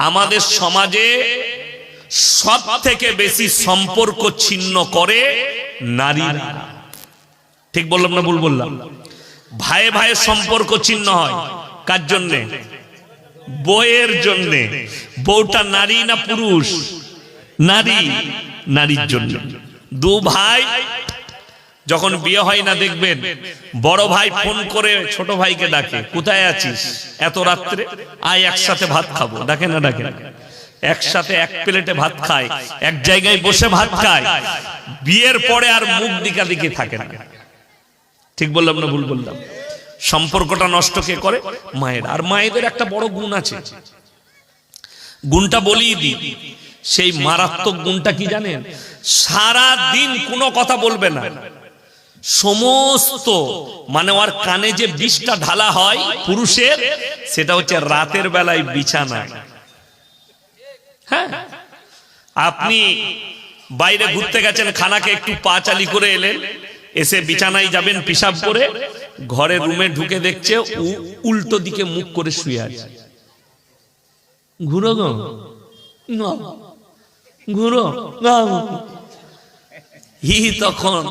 আমাদের সমাজে সব থেকে বেশি সম্পর্ক ছিন্ন করে নারীরা। ঠিক বললাম না ভুল বললাম? ভাইয়ে ভাইয়ের সম্পর্ক ছিন্ন হয় কার জন্যে? বউয়ের জন্যে। বউটা নারী না পুরুষ? নারী। নারীর জন্য। দু ভাই যখন বিয়ে হয় না, দেখবেন বড় ভাই ফোন করে ছোট ভাইকে ডাকে, কোথায় আছিস এত রাত্রে, আয় একসাথে ভাত খাবো। ডাকে না ডাকে? একসাথে এক প্লেটে ভাত খায়, এক জায়গায় বসে ভাত খায়। বিয়ের পরে আর মুখ দিকে থাকে না। ঠিক বললাম না ভুল বললাম? সম্পর্কটা নষ্ট কে করে? মায়ের। আর মায়েদের একটা বড় গুণ আছে, গুণটা বলিয়ে দিই। সেই মারাত্মক গুণটা কি জানেন? সারা দিন কোনো কথা বলবে না, সমস্ত মানে ওর কানে যে বিষটা ঢালা হয় পুরুষের, সেটা হচ্ছে রাতের বেলায় বিছানায়। হ্যাঁ, আপনি বাইরে ঘুরতে গেছেন, খানাকে একটু পা চালি করে এলেন, এসে বিছানায় যাবেন পিশাব করে, ঘরে রুমে ঢুকে দেখছে উল্টো দিকে মুখ করে শুয়ে আছে। ঘুরো গো, ঘুরো। তখন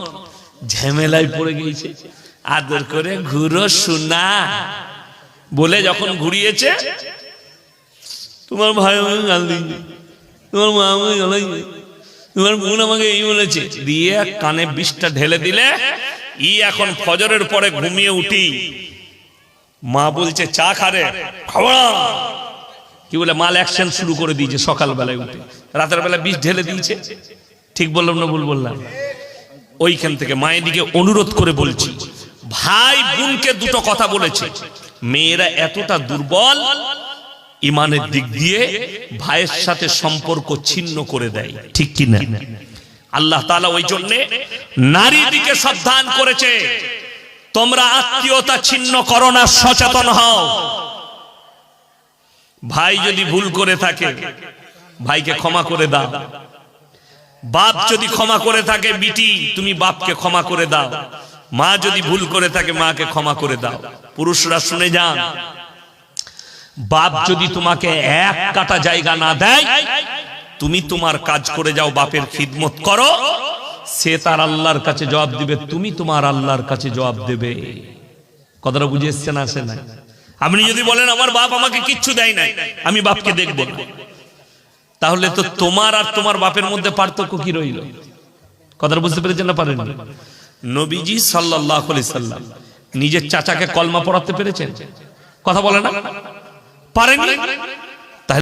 ঝামেলায় পড়ে গিয়েছে। আদর করে ঘুরো শোনা বলে যখন ঘুরিয়েছে, তোমার ভাই আমাকে গাল দিয়েছে, তোমার মা আমাকে গালাইছে, তোমার বোন আমাকে এই বলেছে, দিয়ে কানে বিষটা ঢেলে দিলে এখন ফজরের পরে ঘুমিয়ে উঠি, মা বলছে চা খারে, খাওয়া কি বলে মাল অ্যাকশন শুরু করে দিয়েছে। সকালবেলায় উঠে রাতের বেলা বিষ ঢেলে দিয়েছে। ঠিক বললাম না ভুল বললাম? ওইখান থেকে মায়ের দিকে অনুরোধ করে বলছি, ভাই বোনকে দুটো কথা বলেছে, মেয়েরা এতটা দুর্বল ইমানের দিক দিয়ে ভাইয়ের সাথে সম্পর্ক ছিন্ন করে দেয়। ঠিক কি না? আল্লাহ তাআলা ওই জন্য নারীদিকে সাবধান করেছে, তোমরা আত্মীয়তা ছিন্ন করো না, সচেতন হও। ভাই যদি ভুল করে থাকে ভাইকে ক্ষমা করে দাও। বাপ যদি ক্ষমা করে থাকে বিটি তুমি বাপকে ক্ষমা করে দাও। মা যদি ভুল করে থাকে মাকে ক্ষমা করে দাও। পুরুষরা শুনে যান, বাপ যদি তোমাকে এক কাটা জায়গা না দেয়, তুমি তোমার কাজ করে যাও, বাপের খিদমত করো, সে তার আল্লাহর কাছে জবাব দিবে, তুমি তোমার আল্লাহর কাছে জবাব দেবে। কথাটা বুঝে এসছে না? আসে না? আপনি যদি বলেন আমার বাপ আমাকে কিচ্ছু দেয় নাই, আমি বাপকে দেখবো না, তাহলে তো তোমার আর তোমার বাপের মধ্যে পার্থক্য কি রইল? কথাটা বুঝতে পেরেছেন না পারেন? নবীজি সাল্লাল্লাহু আলাইহি সাল্লাম নিজের চাচাকে কলমা পড়াতে পেরেছেন? কথা বলে না? পারেননি।